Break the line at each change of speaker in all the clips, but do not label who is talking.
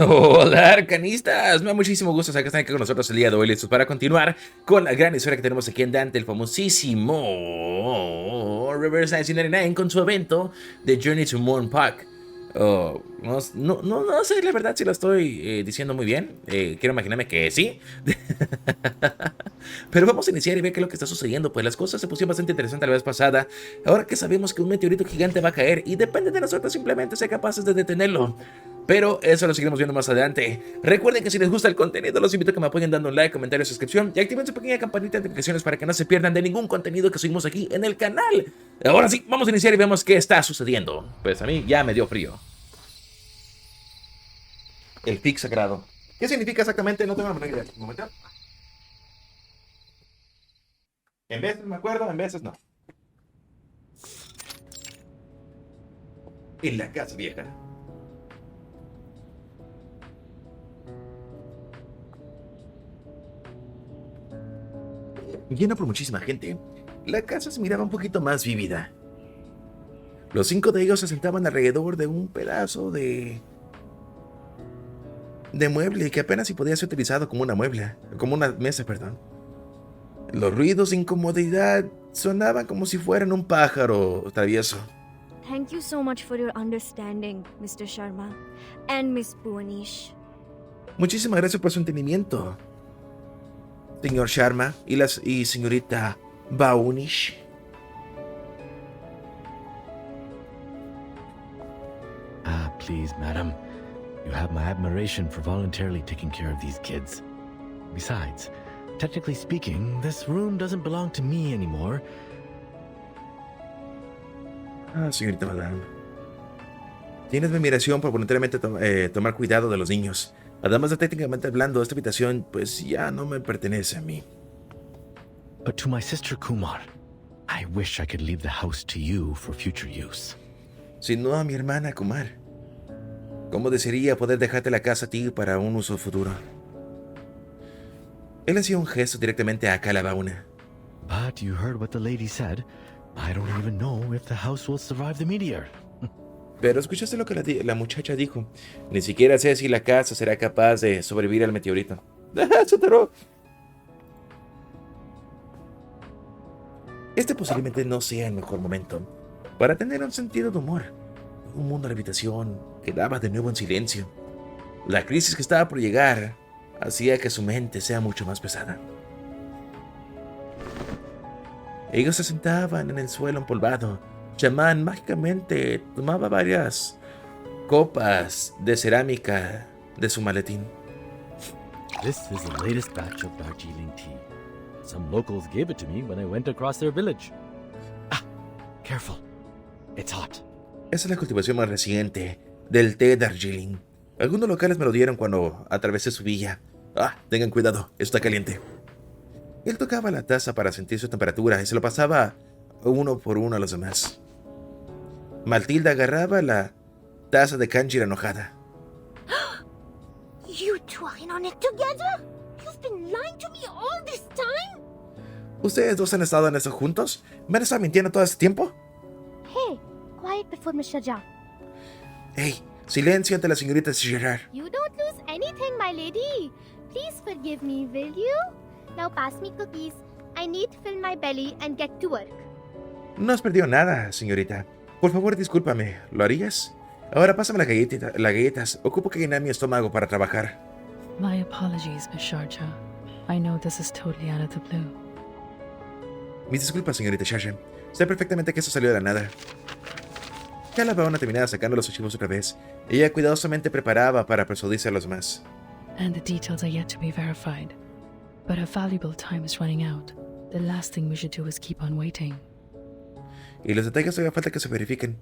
Hola arcanistas, me da muchísimo gusto saber que están aquí con nosotros el día de hoy, listos para continuar con la gran historia que tenemos aquí en Dante, el famosísimo Reverse 1999 con su evento de Journey to Moon Pack. No sé la verdad si lo estoy diciendo muy bien, quiero imaginarme que sí. Pero vamos a iniciar y ver qué es lo que está sucediendo, pues las cosas se pusieron bastante interesantes la vez pasada. Ahora que sabemos que un meteorito gigante va a caer y depende de nosotros simplemente ser capaces de detenerlo. Pero eso lo seguiremos viendo más adelante. Recuerden que si les gusta el contenido, los invito a que me apoyen dando un like, comentario, suscripción y activen su pequeña campanita de notificaciones para que no se pierdan de ningún contenido que subimos aquí en el canal. Ahora sí, vamos a iniciar y vemos qué está sucediendo. Pues a mí ya me dio frío. El pic sagrado. ¿Qué significa exactamente? No tengo la menor idea. Un momento. En veces me acuerdo, en veces no. En la casa vieja. Llena por muchísima gente, la casa se miraba un poquito más vívida. Los 5 de ellos se sentaban alrededor de un pedazo de mueble que apenas si podía ser utilizado como una mesa, perdón. Los ruidos de incomodidad sonaban como si fueran un pájaro travieso.
Thank you so much for your understanding, Mr. Sharma and Miss Bhuwanish.
Muchísimas gracias por su entendimiento, señor Sharma y señorita Bhuwanish.
Please, madam. You have my admiration for voluntarily taking care of these kids. Besides, technically speaking, this room doesn't belong to me anymore.
Señorita madame. Tienes mi admiración por voluntariamente tomar cuidado de los niños. Además de técnicamente hablando, esta habitación pues ya no me pertenece a mí.
But to my sister Kumar, I wish I could leave the house to you for future use.
Sino a mi hermana Kumar. ¿Cómo desearía poder dejarte la casa a ti para un uso futuro? Él hacía un gesto directamente a Calabauna.
But you heard what the lady said. I don't even know if the house will survive the meteor.
Pero escuchaste lo que la muchacha dijo. Ni siquiera sé si la casa será capaz de sobrevivir al meteorito. ¡Sotaro! Este posiblemente no sea el mejor momento para tener un sentido de humor. Un mundo de habitación quedaba de nuevo en silencio. La crisis que estaba por llegar hacía que su mente sea mucho más pesada. Ellos se sentaban en el suelo empolvado. Shaman mágicamente tomaba varias copas de cerámica de su maletín.
This is the latest batch of Darjeeling tea. Some locals gave it to me when I went across their village. Careful. It's hot.
Esa es la cultivación más reciente del té Darjeeling. Algunos locales me lo dieron cuando atravesé su villa. Tengan cuidado, está caliente. Él tocaba la taza para sentir su temperatura y se lo pasaba uno por uno a los demás. Matilda agarraba la taza de Kanjira enojada.
You two are in on it together? You've been lying to me all this time?
¿Ustedes dos han estado en eso juntos? ¿Me han estado mintiendo todo este tiempo?
Hey, quiet before Mr. Jha.
Hey, silencio ante la señorita Gerard.
You don't lose anything, my lady. Please forgive me, will you? Now pass me cookies. I need to fill my belly and get to work.
No has perdido nada, señorita. Por favor, discúlpame. ¿Lo harías? Ahora pásame las galletas. Ocupo que llenar mi estómago para trabajar.
My apologies, Miss Sharjah. I know this is totally out of the blue.
Mis disculpas, señorita Sharjah. Sé perfectamente que eso salió de la nada. Ya la Baona terminaba sacando los archivos otra vez. Ella cuidadosamente preparaba para persuadirse a los demás.
And the details are yet to be verified. But our valuable time is running out. The last thing we should do is keep on waiting.
Y los detalles todavía falta que se verifiquen.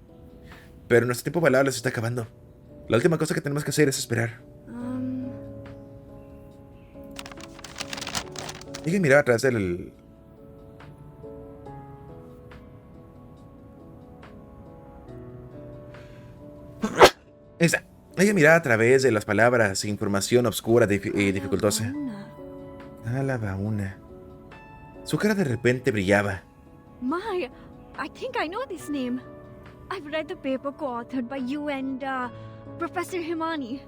Pero nuestro tiempo valable se está acabando. La última cosa que tenemos que hacer es esperar. Ella miraba atrás del... Ella miraba a través de las palabras información obscura y dificultosa. La Bauna. Su cara de repente brillaba.
My, I think I know this name. I've read the paper co-authored by you and Professor Himani.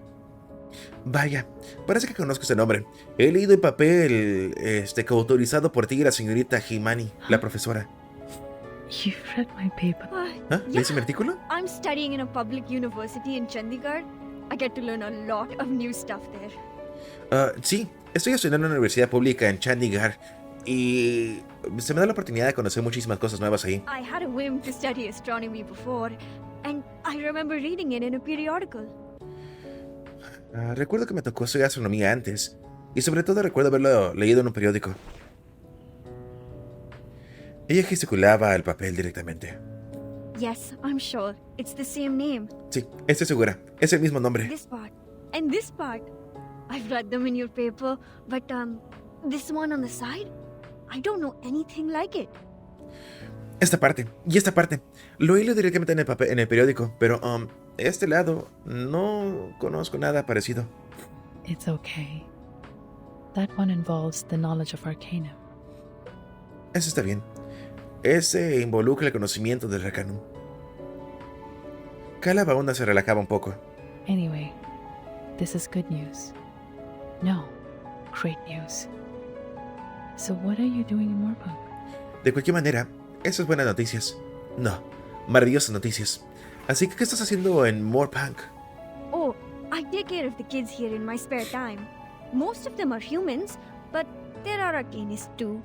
Vaya, parece que conozco ese nombre. He leído el papel coautorizado por ti y la señorita Himani, la profesora.
You've read my paper.
¿Ah?
Yeah.
¿Leíste mi artículo?
I'm studying in a public university in Chandigarh. I get to learn a lot of new stuff there.
Sí, estoy estudiando en una universidad pública en Chandigarh y se me da la oportunidad de conocer muchísimas cosas nuevas ahí.
I had a whim to study astronomy before, and I remember reading it in a periodical.
Recuerdo que me tocó estudiar astronomía antes y sobre todo recuerdo haberlo leído en un periódico. Ella gesticulaba el papel directamente.
Yes, I'm sure. It's the same name.
Sí, estoy segura. Es el mismo nombre.
This part. And this part. I've read them in your paper, but this one on the side? I don't know anything like it.
Esta parte y esta parte. Lo he leído directamente en el periódico, pero este lado no conozco nada parecido.
It's okay. That one involves the knowledge of Arcanum.
Eso está bien. Ese involucra el conocimiento del Arcanum. Calabauna se relajaba un poco.
Anyway, this is good news. No, great news. So what are you doing in Moorpark?
De cualquier manera, eso es buenas noticias. No, maravillosas noticias. Así que, ¿qué estás haciendo en Pankh?
Oh, I take care of the kids here in my spare time. Most of them are humans, but there are arcanists too.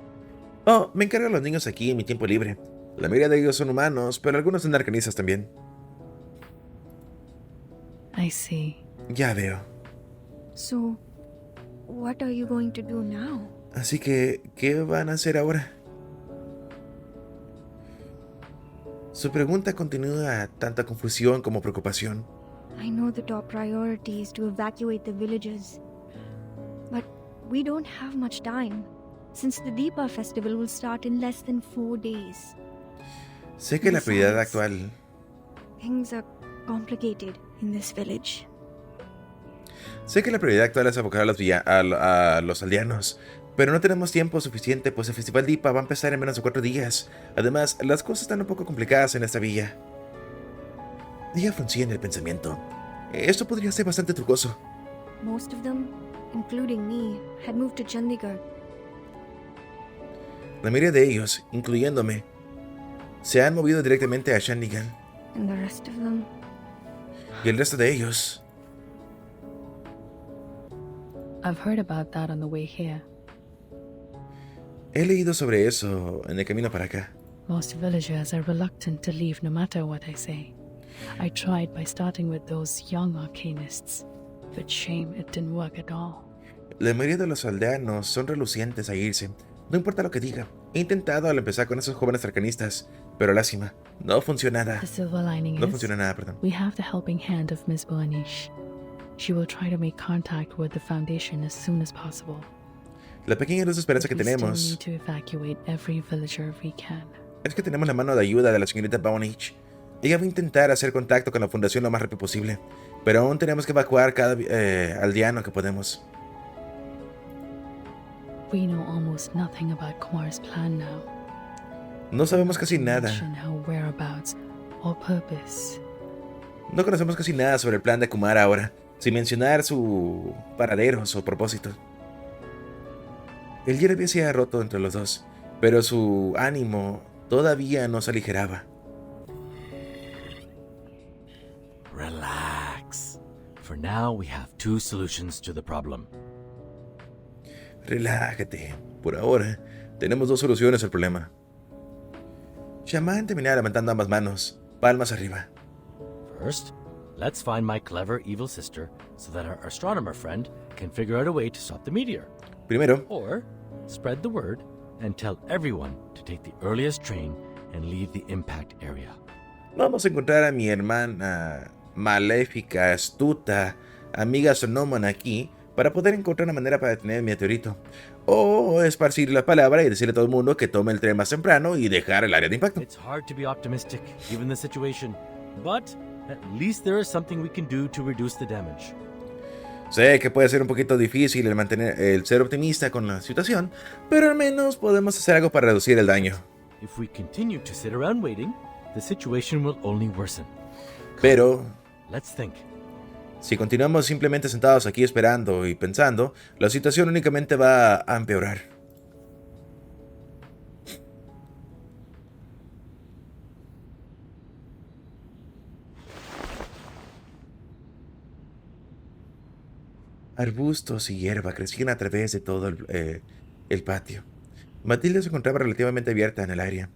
Oh, me encargo de los niños aquí en mi tiempo libre. La mayoría de ellos son humanos, pero algunos son arcanistas también.
I see.
Ya veo.
So, what are you going to do now?
Así que, ¿qué van a hacer ahora? Su pregunta continúa tanta confusión como preocupación.
I know the top priority is to evacuate the villages. But we don't have much time, since the Deepa festival will start in less than 4 days.
Sé que la prioridad actual...
Things are complicated in this village.
Sé que la prioridad actual es abocar a los aldeanos, pero no tenemos tiempo suficiente, pues el festival Deepa va a empezar en menos de 4 días. Además, las cosas están un poco complicadas en esta villa. Ella fruncía en el pensamiento. Esto podría ser bastante trucoso.
Most of them, including me, had moved to Chandigarh.
La mayoría de ellos, incluyéndome, se han movido directamente a Chandigarh.
And the rest of them...
Y el resto de ellos...
I've heard about that on the way here.
He leído sobre eso en el camino para acá.
Most villagers are reluctant to leave no matter what I say. I tried by starting with those young arcanists, but shame it didn't work at all.
La mayoría de los aldeanos son relucientes a irse, no importa lo que diga. He intentado al empezar con esos jóvenes arcanistas, pero lástima, no funciona nada.
The silver lining
No
is
funciona nada, perdón.
we have the helping hand of Miss Burnish. She will try to make contact with the Foundation as soon as possible.
La pequeña luz de esperanza que
But we still
tenemos
need to evacuate every villager we can.
es que tenemos la mano de ayuda de la señorita Burnish. Ella va a intentar hacer contacto con la fundación lo más rápido posible, pero aún tenemos que evacuar cada aldeano que podemos.
We know almost nothing about Kumar's plan now.
No sabemos casi nada.
Mention her whereabouts or purpose.
No conocemos casi nada sobre el plan de Kumar ahora, sin mencionar su paradero, su propósito. El hielo se había roto entre los dos, pero su ánimo todavía no se aligeraba.
Relax. For now, we have 2 solutions to the problem.
Relájate. Por ahora, tenemos 2 soluciones al problema. Shaman terminaba levantando ambas manos, palmas arriba.
First, let's find my clever evil sister so that our astronomer friend can figure out a way to stop the meteor.
Primero,
Or spread the word and tell everyone to take the earliest train and leave the impact area.
vamos a encontrar a mi hermana maléfica, astuta, amiga astronómona aquí, para poder encontrar una manera para detener el meteorito. O esparcir la palabra y decirle a todo el mundo que tome el tren más temprano y dejar el área de impacto.
It's hard to be optimistic given the situation, but at least there is something we can do to reduce the damage.
Sé que puede ser un poquito difícil el ser optimista con la situación, pero al menos podemos hacer algo para reducir el daño.
If we continue to sit around waiting, the situation will only worsen.
Pero
Let's think.
si continuamos simplemente sentados aquí esperando y pensando, la situación únicamente va a empeorar. Arbustos y hierba crecían a través de todo el patio. Matilda se encontraba relativamente abierta en el área,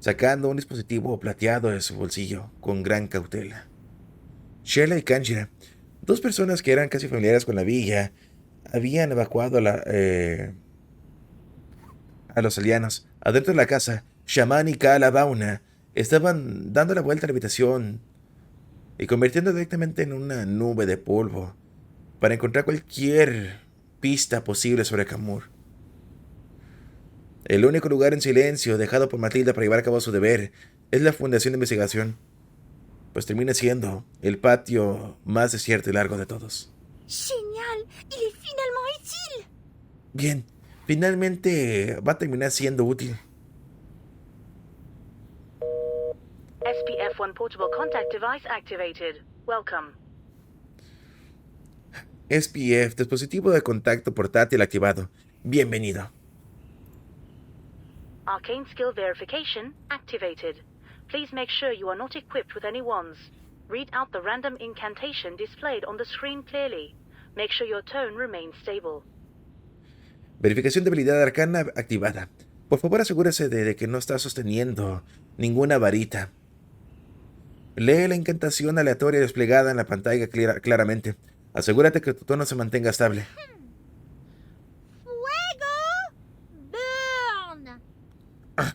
sacando un dispositivo plateado de su bolsillo con gran cautela. Sheila y Kanjira, dos personas que eran casi familiares con la villa, habían evacuado a los aldeanos. Adentro de la casa, Shaman y Kalabauna estaban dando la vuelta a la habitación y convirtiendo directamente en una nube de polvo para encontrar cualquier pista posible sobre Kamur. El único lugar en silencio dejado por Matilda para llevar a cabo su deber es la Fundación de Investigación, pues termina siendo el patio más desierto y largo de todos.
Génial! Il est finalement utile!
Bien, finalmente va a terminar siendo útil.
SPF-1 portable contact device activated. Welcome.
SPF, dispositivo de contacto portátil activado. Bienvenido.
Arcane skill verification activated. Please make sure you are not equipped with any wands. Read out the random incantation displayed on the screen clearly. Make sure your tone remains stable.
Verificación de habilidad arcana activada. Por favor, asegúrese de que no está sosteniendo ninguna varita. Lee la incantación aleatoria desplegada en la pantalla claramente. Asegúrate que tu tono se mantenga estable.
Fuego!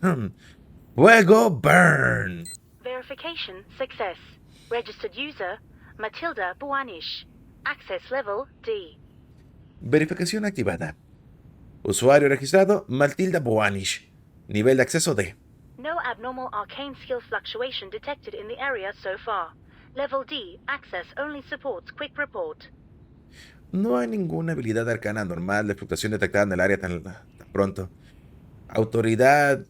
Burn!
Fuego burn.
Verification success. Registered user Matilda Buanish. Access level D.
Verificación activada. Usuario registrado Matilda Buanish. Nivel de acceso D.
No abnormal arcane skill fluctuation detected in the area so far. Level D, access only supports quick report.
No hay ninguna habilidad arcana normal de fluctuación detectada en el área tan pronto. Autoridad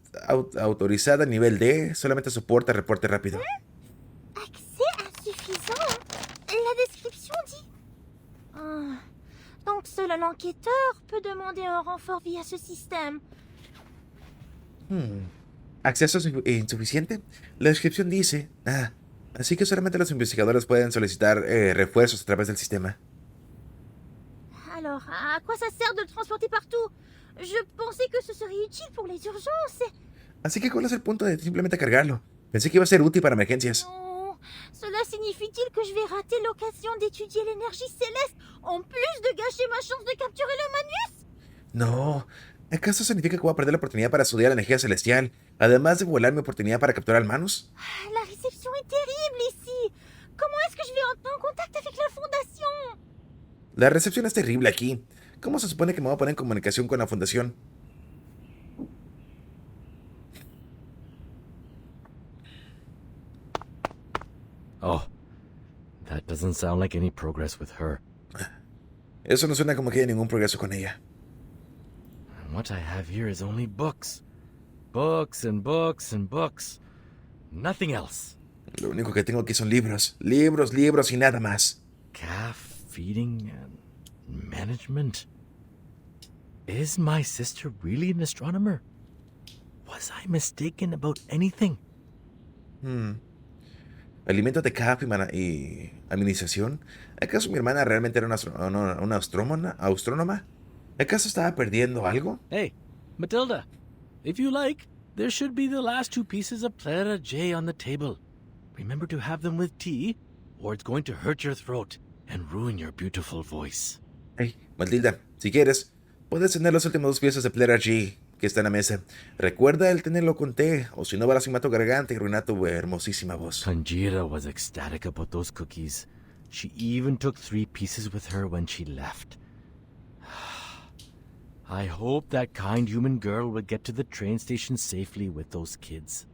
autorizada nivel D, solamente soporta reporte rápido.
Accès insuffisant? La description dit... Donc seul un enquêteur peut demander un renfort via ce système.
¿Acceso insuficiente? La descripción dice... así que solamente los investigadores pueden solicitar refuerzos a través del sistema.
Alors, à quoi ça sert de le transporter partout? Je pensais que ce serait utile pour les urgences.
Así que ¿cuál es el punto de simplemente cargarlo? Pensé que iba a ser útil para emergencias.
Non, cela signifie-t-il que je vais rater l'occasion d'étudier l'énergie céleste en plus de gâcher ma chance de capturer le Manus?
No. ¿Acaso significa que voy a perder la oportunidad para estudiar la energía celestial, además de volar mi oportunidad para capturar al Manus?
La réception est terrible ici. Comment est-ce que je vais entrer en contact avec la Fondation?
La recepción es terrible aquí. ¿Cómo se supone que me voy a poner en comunicación con la fundación?
Oh, that doesn't sound like any progress with her.
Eso no suena como que haya ningún progreso con ella.
And what I have here is only books. Books and books and books. Nothing else.
Lo único que tengo aquí son libros. Libros, libros y nada más.
Calf feeding and management. Is my sister really an astronomer? Was I mistaken about anything?
Alimentos de calf y administración. ¿Acaso mi hermana realmente era una astrónoma? ¿Acaso estaba perdiendo algo?
Hey, Matilda, if you like, there should be the last two pieces of Plera J on the table. Remember to have them with tea, or it's going to hurt your throat and ruin your beautiful voice.
Hey, Matilda, si quieres, puedes tener las últimas dos piezas de Plera G que está en la mesa. Recuerda el tenerlo con té, o si no va a lastimar tu garganta y arruinar tu hermosísima voz.
Kanjira was ecstatic about those cookies. She even took 3 pieces with her when she left. I hope that kind human girl will get to the train station safely with those kids.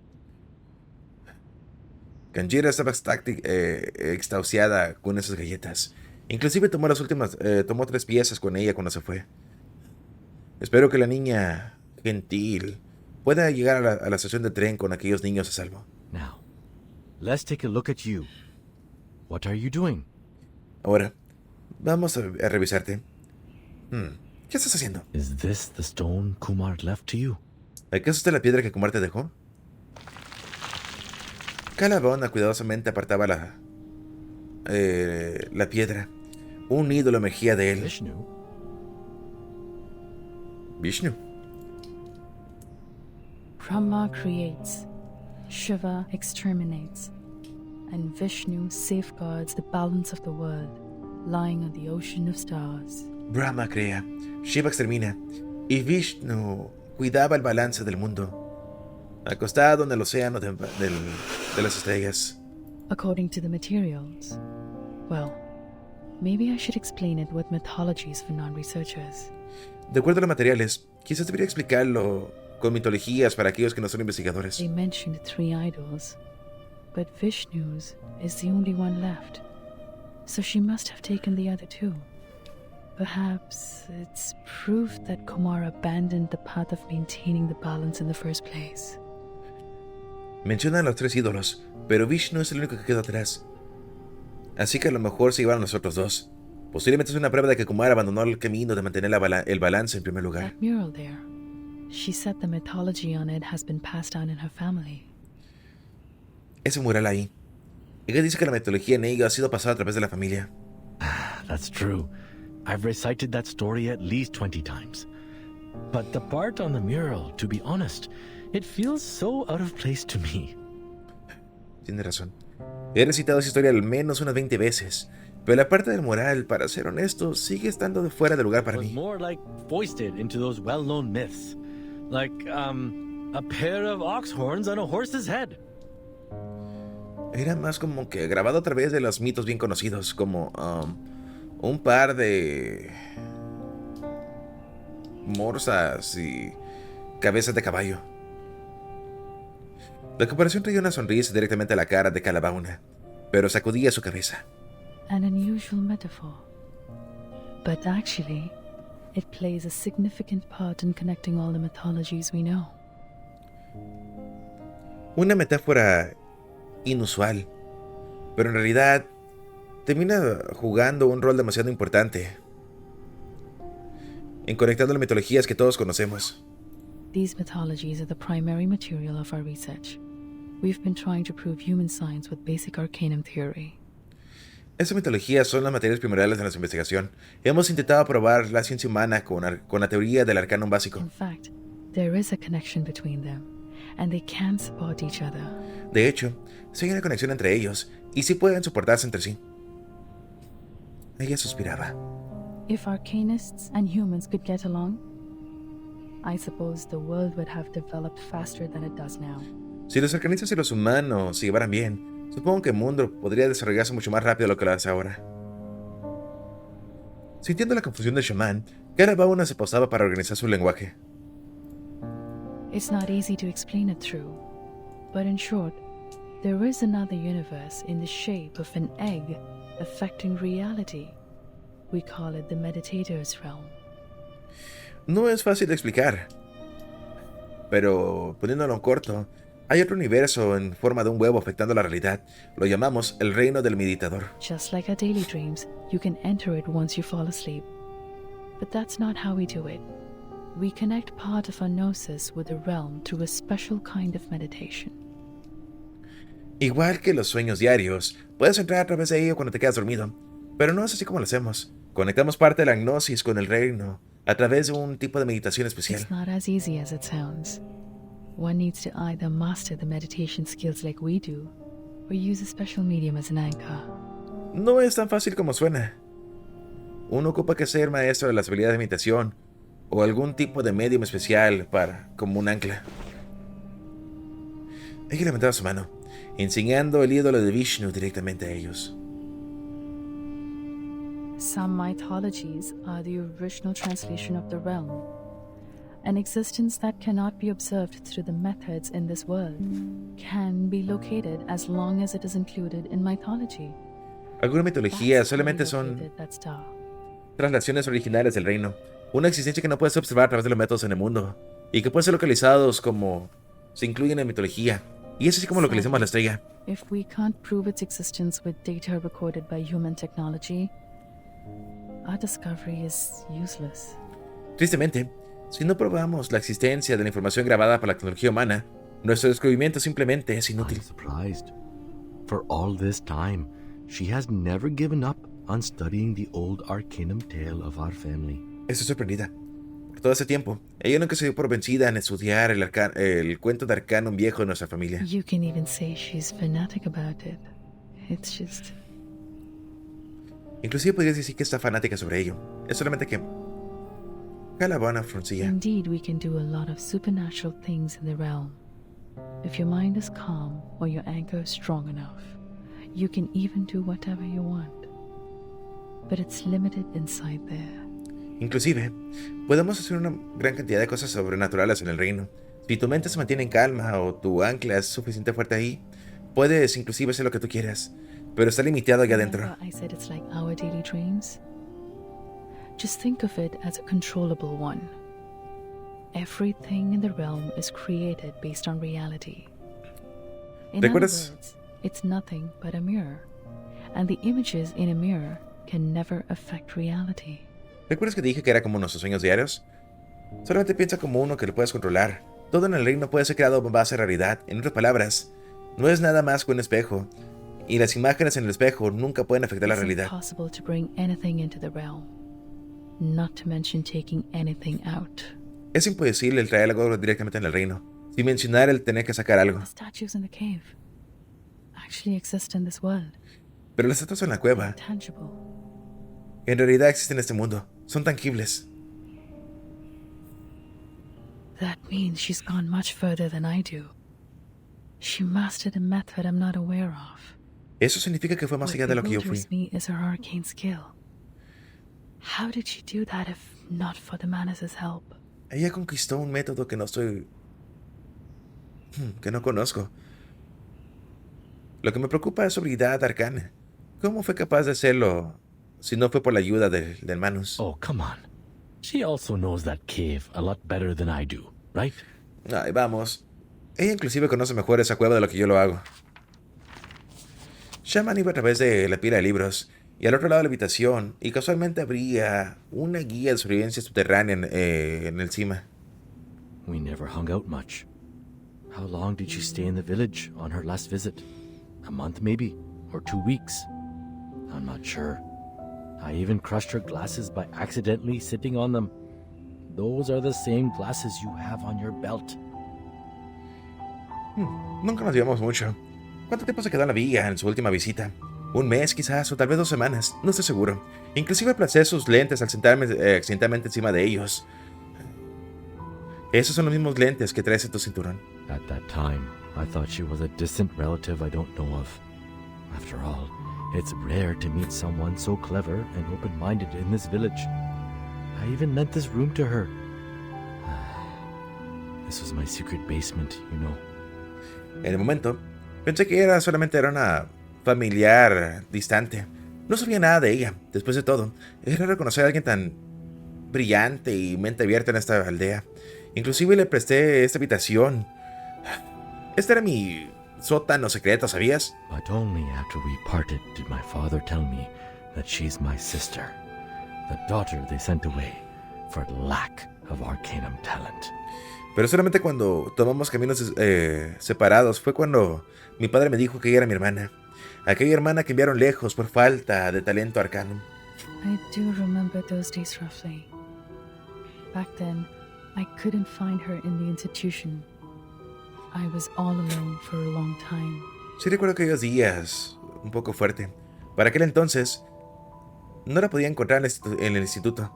Kanjira estaba extasiada con esas galletas. Inclusive tomó 3 piezas con ella cuando se fue. Espero que la niña gentil pueda llegar a la estación de tren con aquellos niños a salvo.
Now, let's take a look at you. What are you doing?
Ahora, vamos a revisarte. ¿Qué estás haciendo?
Is this the stone Kumar left to you?
¿Acaso esta es la piedra que Kumar te dejó? Calabona cuidadosamente apartaba la piedra. Un ídolo emergía de él. Vishnu.
Brahma creates, Shiva exterminates, and Vishnu safeguards the balance of the world, lying on the ocean of stars.
Brahma crea, Shiva extermina, y Vishnu cuidaba el balance del mundo, acostado en el océano de las estrellas.
According to the materials, well, maybe I should explain it with mythologies for non-researchers.
De acuerdo a los materiales, quizás debería explicarlo con mitologías para aquellos que no son investigadores.
They mentioned 3 idols, but Vishnu's is the only one left, so she must have taken the other 2. Perhaps it's proof that Kumar abandoned the path of maintaining the balance in the first place.
Mencionan los 3 ídolos, pero Vishnu es el único que quedó atrás. Así que a lo mejor se llevaron los otros 2. Posiblemente es una prueba de que Kumar abandonó el camino de mantener el balance en primer lugar.
That mural there, she said the mythology on it has been passed down in her family.
Ese mural ahí. Ella dice que la mitología en ello ha sido pasada a través de la familia.
That's true. I've recited that story at least 20 times. But the part on the mural, to be honest, it feels so out of place to me.
Tiene razón. He recitado esa historia al menos unas 20 veces, pero la parte del mural, para ser honesto, sigue estando de fuera de lugar para mí.
It was more like foisted into those well-known myths. Like, a pair of ox horns on a horse's head.
Era más como que grabado a través de los mitos bien conocidos, como un par de morsas y cabezas de caballo. La comparación traía una sonrisa directamente a la cara de Calabona, pero sacudía su cabeza.
An unusual metaphor. But actually, it plays a significant part in connecting all the mythologies we know.
Una metáfora inusual, pero en realidad termina jugando un rol demasiado importante en conectando las mitologías que todos conocemos.
These mythologies are the primary material of our research. We've been trying to prove human science with basic arcanum theory.
Esas mitologías son las materias primordiales de nuestra investigación. Hemos intentado probar la ciencia humana con la teoría del arcanum básico.
In fact, there is a connection between them, and they can support each other.
De hecho, sí hay una conexión entre ellos, y sí pueden soportarse entre sí. Ella suspiraba.
If arcanists and humans could get along, I suppose the world would have developed faster than it does now.
Si los arcanistas y los humanos se llevaran bien, supongo que el mundo podría desarrollarse mucho más rápido de lo que lo hace ahora. Sintiendo la confusión del chamán, Calabona se posaba para organizar su lenguaje.
It's not easy to explain it through, but in short, there is another universe in the shape of an egg affecting reality. We call it the meditator's realm.
No es fácil de explicar, pero poniéndolo en corto, hay otro universo en forma de un huevo afectando la realidad. Lo llamamos el reino del meditador.
Just like our daily dreams, you can enter it once you fall asleep. But that's not how we do it. We connect part of our gnosis with the realm through a special kind of meditation.
Igual que los sueños diarios, puedes entrar a través de ello cuando te quedas dormido, pero no es así como lo hacemos. Conectamos parte de la gnosis con el reino a través de un tipo de meditación especial.
It's not as easy as it sounds. One needs to either master the meditation skills like we do, or use a special medium as an anchor.
No es tan fácil como suena. Uno ocupa que ser maestro de las habilidades de meditación o algún tipo de medium especial como un ancla. Ella levantaba su mano, enseñando el ídolo de Vishnu directamente a ellos.
Some mythologies are the original translation of the realm, an existence that cannot be observed through the methods in this world, can be located as long as it is included in mythology.
Algunas mitologías solamente son
That star.
traslaciones originales del reino, una existencia que no puedes observar a través de los métodos en el mundo, y que pueden ser localizados como se incluyen en mitología, y es así como localizamos la estrella.
If we can't prove its existence with data recorded by human technology, our discovery is useless.
Tristemente, si no probamos la existencia de la información grabada por la tecnología humana, nuestro descubrimiento simplemente es inútil.
I'm surprised. For all this time, she has never given up on studying the old arcanum tale of our family.
Estoy sorprendida. Por todo ese tiempo, ella nunca se dio por vencida en estudiar el cuento de Arcanum viejo de nuestra familia.
You can even say she's fanatic about it. It's just...
Inclusive podrías decir que está fanática sobre ello. Es solamente que... Calabona fruncilla.
Indeed, we can do a lot of supernatural things in the realm. If your mind is calm or your anchor is strong enough, you can even do whatever you want. But it's limited inside there.
Inclusive, podemos hacer una gran cantidad de cosas sobrenaturales en el reino. Si tu mente se mantiene en calma o tu ancla es suficiente fuerte ahí, puedes inclusive hacer lo que tú quieras, pero está limitado allá adentro.
Remember I said it's like our daily dreams? Just think of it as a controllable one. Everything in the realm is created based on reality. In other
¿Recuerdas?
words, it's nothing but a mirror, and the images in a mirror can never affect reality.
¿Recuerdas que dije que era como nuestros sueños diarios? Solamente piensa como uno que lo puedes controlar. Todo en el reino puede ser creado en base a realidad. En otras palabras, no es nada más que un espejo, y las imágenes en el espejo nunca pueden afectar la
It's
realidad.
impossible to bring anything into the realm, not to mention taking anything out.
Es imposible el traer algo directamente en el reino, sin mencionar el tener que sacar algo.
The statues in the cave actually exist in this world.
Pero las estatuas en la cueva,
Tangible.
en realidad existen en este mundo. Son tangibles.
That means she's gone much further than I do. She mastered a method I'm not aware of.
Eso significa que fue más allá de lo que yo fui.
What bewilders me is her arcane skill. How did she do that if not for the Manus' help?
Ella conquistó un método que no conozco. Lo que me preocupa es su habilidad arcana. ¿Cómo fue capaz de hacerlo si no fue por la ayuda del Manus?
Oh, come on. She also knows that cave a lot better than I do, right?
Ay, vamos. Ella inclusive conoce mejor esa cueva de lo que yo lo hago. Shaman iba a través de la pila de libros y al otro lado de la habitación, y casualmente habría una guía de sobrevivencia subterránea en el cima.
We never hung out much. How long did she stay in the village on her last visit? A month maybe? Or 2 weeks? I'm not sure. I even crushed her glasses by accidentally sitting on them. Those are the same glasses you have on your belt.
Nunca nos llevamos mucho. ¿Cuánto tiempo se quedó en la villa en su última visita? Un mes quizás, o tal vez 2 semanas, no estoy seguro. Inclusive aplacé sus lentes al sentarme accidentalmente encima de ellos. Esos son los mismos lentes que traes en tu cinturón.
At that time, I thought she was a distant relative I don't know of. After all, it's rare to meet someone so clever and open-minded in this village. I even lent this room to her. This was my secret basement, you know.
En el momento, pensé que solamente era una familiar distante. No sabía nada de ella. Después de todo, era reconocer a alguien tan brillante y mente abierta en esta aldea. Inclusive le presté esta habitación. Este era mi sótano secreto, ¿sabías?
But only after we parted did my father tell me that she's my sister, the daughter they sent away for lack of arcanum talent.
Pero solamente cuando tomamos caminos separados fue cuando mi padre me dijo que ella era mi hermana. Aquella hermana que enviaron lejos por falta de talento arcano.
I do remember those days roughly. Back then, I couldn't find her in the institution. I was all alone for a long time.
Sí recuerdo aquellos días, un poco fuerte. Para aquel entonces, no la podía encontrar en el instituto.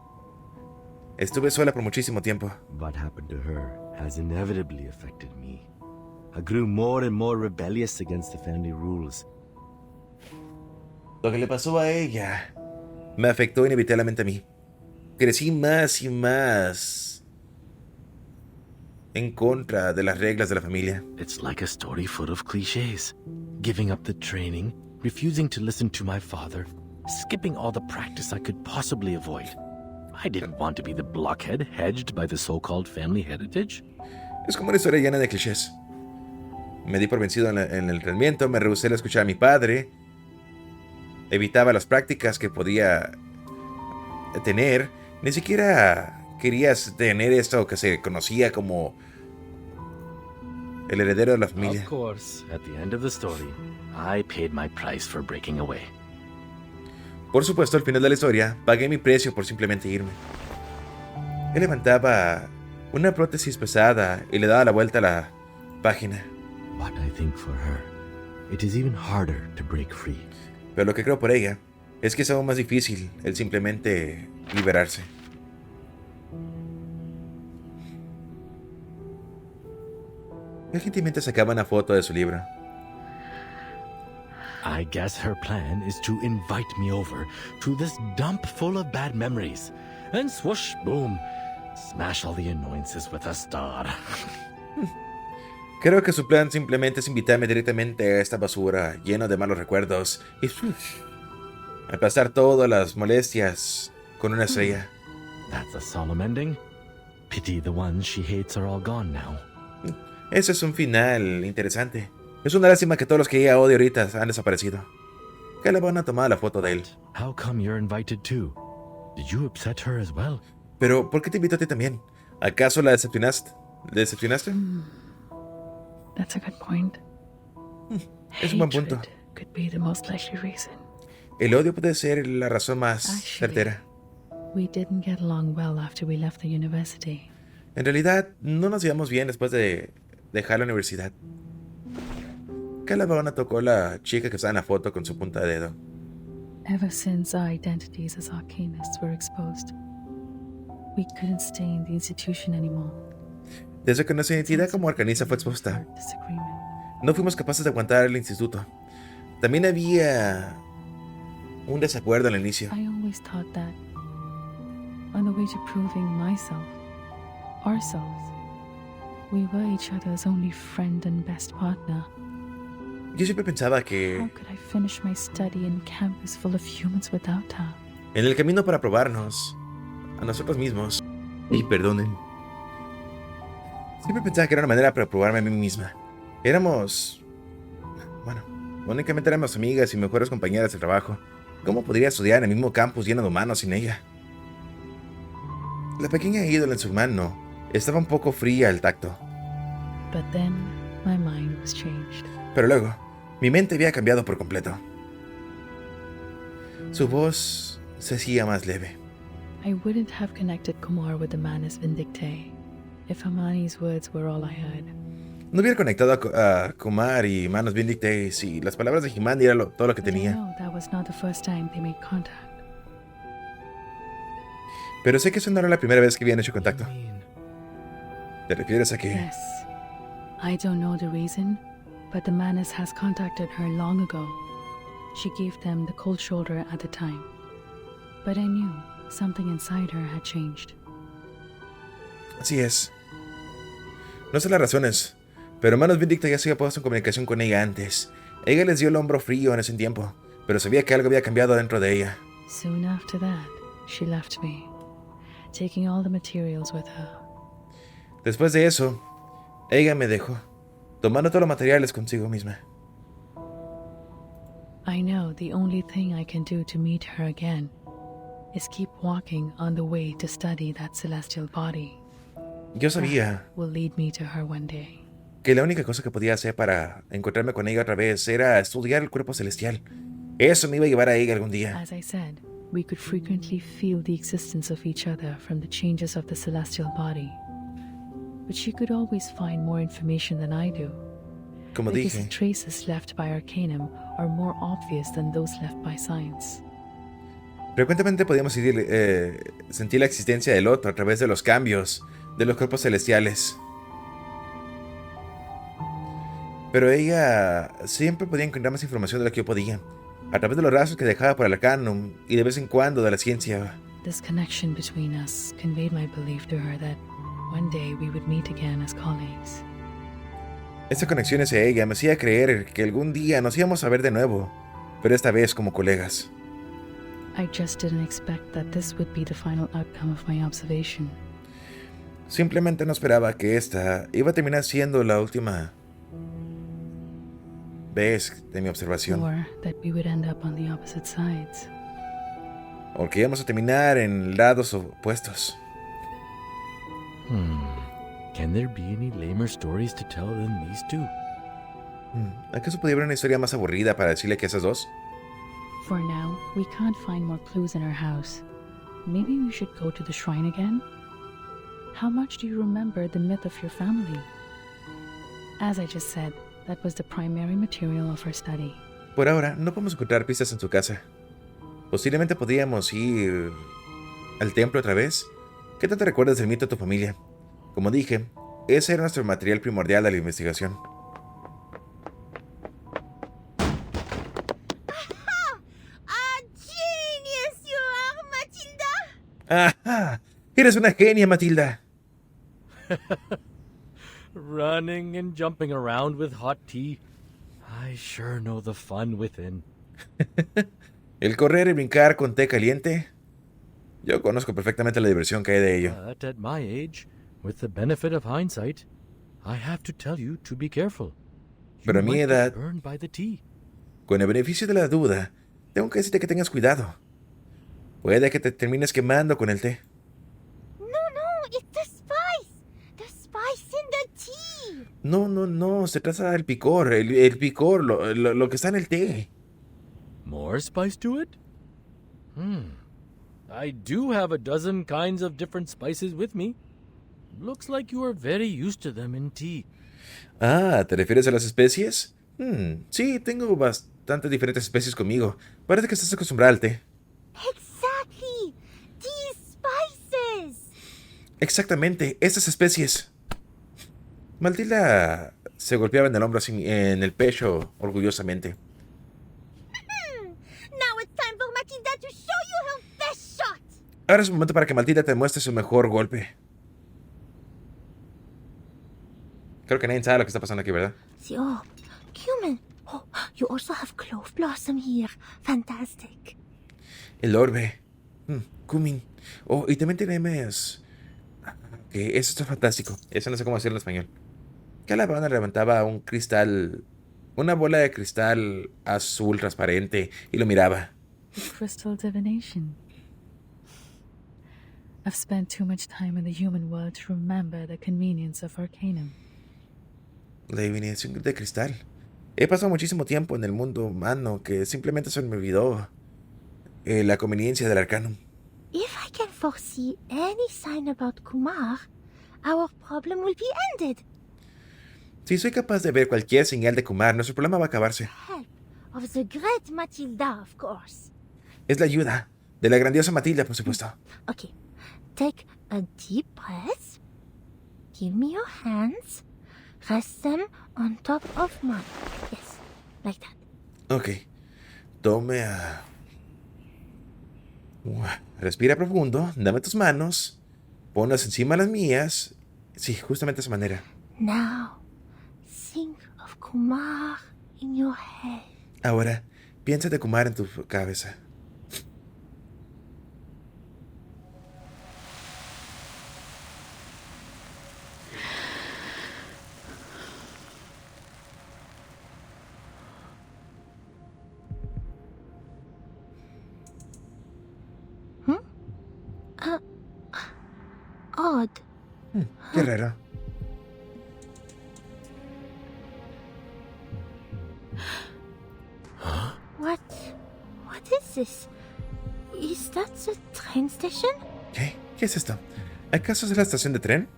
Estuve sola por muchísimo tiempo.
What happened to her has inevitably affected me. I grew more and more rebellious against the family rules.
Lo que le pasó a ella me afectó inevitablemente a mí. Crecí más y más en contra de las reglas de la familia.
It's like a story full of cliches. Giving up the training, refusing to listen to my father, skipping all the practice I could possibly avoid. I didn't want to be the blockhead hedged by the so-called family heritage.
Es como una historia llena de clichés. Me di por vencido en el entrenamiento, me rehusé a escuchar a mi padre, evitaba las prácticas que podía tener, ni siquiera quería tener esto que se conocía como el heredero de la familia.
Of course, at the end of the story, I paid my price for breaking away.
Por supuesto, al final de la historia, pagué mi precio por simplemente irme. Él levantaba una prótesis pesada y le daba la vuelta a la página.
But I think for her, it is even harder to break free.
Pero lo que creo por ella es que es aún más difícil el simplemente liberarse. Él gentilmente sacaba una foto de su libro.
I guess her plan is to invite me over to this dump full of bad memories. And swoosh, boom, smash all the annoyances with a star.
Creo que su plan simplemente es invitarme directamente a esta basura lleno de malos recuerdos y aplastar todas las molestias con una estrella.
That's a solemn ending. Pity the ones she hates are all gone now.
Ese es un final interesante. Es una lástima que todos los que ella odia ahorita han desaparecido. Que le van a tomar la foto de él.
How come you're invited too? Did you upset her as well?
Pero, ¿por qué te invito a ti también? ¿Acaso la decepcionaste? ¿Le decepcionaste?
That's a good point.
Es un buen punto.
Hatred could be the most likely reason.
El odio puede ser la razón más
Actually,
certera.
We didn't get along well after we left the university.
En realidad, no nos llevamos bien después de dejar la universidad. Calavana tocó la chica que estaba en la foto con su punta de dedo.
Ever since our identities as arcanists were exposed, we couldn't stay in the institution anymore.
Desde que nuestra identidad como arcanista fue expuesta,
Disagreement.
no fuimos capaces de aguantar el instituto. También había un desacuerdo al inicio.
I always thought that on the way to proving myself, ourselves, we were each other's only friend and best partner.
Yo siempre pensaba
How
que
could I finish my study in campus full of humans without her?
en el camino para probarnos a nosotros mismos, y perdonen, siempre pensaba que era una manera para probarme a mí misma. Únicamente éramos amigas y mejores compañeras de trabajo. ¿Cómo podría estudiar en el mismo campus lleno de humanos sin ella? La pequeña ídola en su mano estaba un poco fría al tacto.
But then my mind was changed.
Pero luego, mi mente había cambiado por completo. Su voz se hacía más leve.
I wouldn't have connected Kumar with the man as Vindicte if Amani's words were all I heard.
No hubiera conectado a Kumar y Manos Vindicte si las palabras de Himani eran todo lo que
But I
tenía.
know that was not the first time they made contact.
Pero sé que eso no era la primera vez que habían hecho contacto. ¿Te refieres a que...?
Yes. I don't know the reason, but the Manus has contacted her long ago. She gave them the cold shoulder at the time. But I knew something inside her had changed.
Así es. No sé las razones, pero Manos Vindicte ya se había puesto en comunicación con ella antes. Ella les dio el hombro frío en ese tiempo, pero sabía que algo había cambiado dentro de ella.
Soon after that, she left me, taking all the materials with her.
Después de eso, ella me dejó, tomando todos los materiales consigo misma.
I know the only thing I can do to meet her again is keep walking on the way to study that celestial body.
Yo sabía
Will lead me to her one day.
que la única cosa que podía hacer para encontrarme con ella otra vez era estudiar el cuerpo celestial. Eso me iba a llevar a ella algún día.
As I said, we could frequently feel the existence of each other from the changes of the celestial body. But she could always find more information than I do.
Como
Because the
dije,
traces left by Arcanum are more obvious than those left by science.
frecuentemente podíamos sentir la existencia del otro a través de los cambios de los cuerpos celestiales. Pero ella siempre podía encontrar más información de lo que yo podía, a través de los rastros que dejaba por el Arcanum y de vez en cuando de la ciencia.
This connection between us conveyed my belief to her that one day we would meet again as colleagues.
Esta conexión hacia ella me hacía creer que algún día nos íbamos a ver de nuevo, pero esta vez como colegas.
I just didn't expect that this would be the final outcome of my observation.
Simplemente no esperaba que esta iba a terminar siendo la última vez de mi observación.
Or that we would end up on the opposite sides.
O que íbamos a terminar en lados opuestos.
Can there be any lamer stories to tell than these two?
¿Acaso pudiera haber una historia más aburrida para decirle que esas dos?
For now, we can't find more clues in our house. Maybe we should go to the shrine again? How much do you remember the myth of your family? As I just said, that was the primary material of our study.
Por ahora, no podemos encontrar pistas en su casa. Posiblemente podríamos ir al templo otra vez. ¿Qué tanto recuerdas del mito de tu familia? Como dije, ese era nuestro material primordial de la investigación.
Genius you are, Matilda!
¡Ajá! ¡Eres una genia, Matilda!
Running and jumping around with hot tea. I sure know the fun within.
El correr y brincar con té caliente. Yo conozco perfectamente la diversión que hay de ello.
But at my age, with the benefit of hindsight, I have to tell you to be careful.
Pero a mi
might get
edad,
burned by the tea.
con el beneficio de la duda, tengo que decirte que tengas cuidado. Puede que te termines quemando con el té.
No, it's the spice! The spice in the tea!
No, se trata del picor, el picor, lo que está en el té.
More spice to it? I do have a dozen kinds of different spices with me. Looks like you are very used to them in tea.
Ah, ¿te refieres a las especies? Sí, tengo bastantes diferentes especies conmigo. Parece que estás acostumbrada al té.
Exactly! These spices!
Exactamente, esas especies. Matilda se golpeaba en el hombro en el pecho orgullosamente.
Now it's time for Matilda to show you her best shot!
Ahora es el momento para que Matilda te muestre su mejor golpe. Creo que nadie sabe lo que está pasando aquí, ¿verdad?
The orb. Cumin. Oh, you also have clove blossom here. Fantastic.
El orbe. Cumin. Oh, y también tenemos... Que eso está fantástico. Eso no sé cómo decirlo en español. Que la banda levantaba un cristal... Una bola de cristal azul transparente y lo miraba.
Crystal divination. I've spent too much time in the human world to remember the convenience of arcanum.
La adivinación de cristal. He pasado muchísimo tiempo en el mundo humano que simplemente se me olvidó la conveniencia del arcanum.
If I can foresee any sign about Kumar, our problem will be ended.
Si soy capaz de ver cualquier señal de Kumar, nuestro problema va a acabarse.
Help of the great Matilda, of course.
Es la ayuda de la grandiosa Matilda, por supuesto.
Okay, take a deep breath. Give me your hands. Rest them on top of mine. Yes, like that.
Ok. Tome a... Respira profundo. Dame tus manos. Ponlas encima de las mías. Sí, justamente de esa manera.
Now, think of Kumar in your head.
Ahora, piensa de Kumar en tu cabeza.
Odd.
Qué raro.
What is this? Is that the train station?
¿Qué? ¿Qué es esto? ¿Acaso es la estación de tren?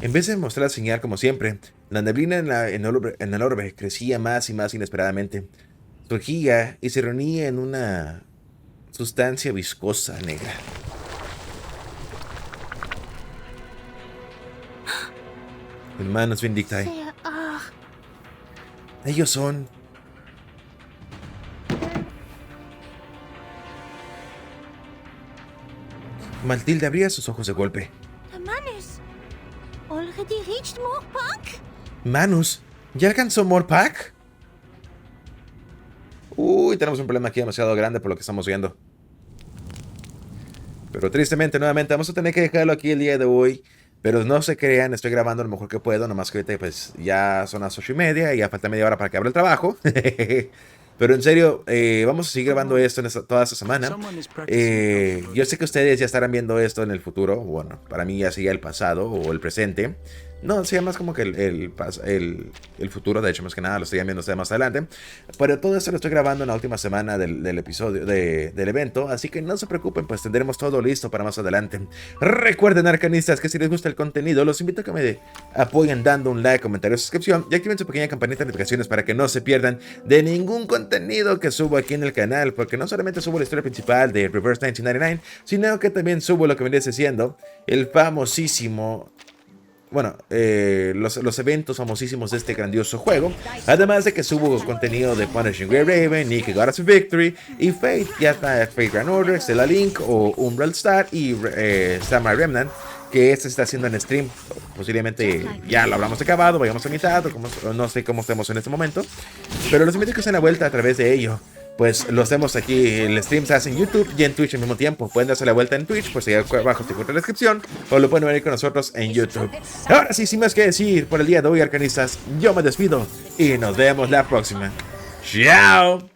En vez de mostrar la señal como siempre, la neblina en el orbe crecía más y más inesperadamente. Surgía y se reunía en una sustancia viscosa negra. Hermanos Vindictae.
There are.
Ellos son... Matilda abría sus ojos de golpe.
The man is already reached more Pankh?
Manus, ¿ya alcanzó Pankh? Uy, tenemos un problema aquí demasiado grande por lo que estamos viendo. Pero tristemente, nuevamente, vamos a tener que dejarlo aquí el día de hoy. Pero no se crean, estoy grabando lo mejor que puedo. Nomás que ahorita pues ya son las 8:30 y ya falta media hora para que abra el trabajo. Pero en serio, vamos a seguir grabando esto toda esta semana. Yo sé que ustedes ya estarán viendo esto en el futuro. Bueno, para mí ya sería el pasado o el presente. No, sería más como que el futuro. De hecho, más que nada lo estarían viendo ustedes más adelante. Pero todo esto lo estoy grabando en la última semana del episodio del evento. Así que no se preocupen, pues tendremos todo listo para más adelante. Recuerden, arcanistas, que si les gusta el contenido, los invito a que me apoyen dando un like, comentario, suscripción y activen su pequeña campanita de notificaciones para que no se pierdan de ningún contenido que subo aquí en el canal. Porque no solamente subo la historia principal de Reverse 1999, sino que también subo lo que vendría siendo el famosísimo... Bueno, los eventos famosísimos de este grandioso juego. Además de que subo contenido de Punishing Grey Raven, Nick Goddess of Victory y Fate. Ya está Fate Grand Order, Stella Link o Umbral Star y Samurai Remnant. Que este se está haciendo en stream. Posiblemente ya lo habramos acabado, vayamos a mitad o no sé cómo estemos en este momento. Pero los invito a que se den la vuelta a través de ello. Pues los vemos aquí, el stream se hace en YouTube y en Twitch al mismo tiempo. Pueden darse la vuelta en Twitch, pues ahí abajo te encuentro la descripción, o lo pueden ver con nosotros en YouTube. Ahora sí, sin más que decir por el día de hoy, arcanistas, yo me despido y nos vemos la próxima. ¡Chao!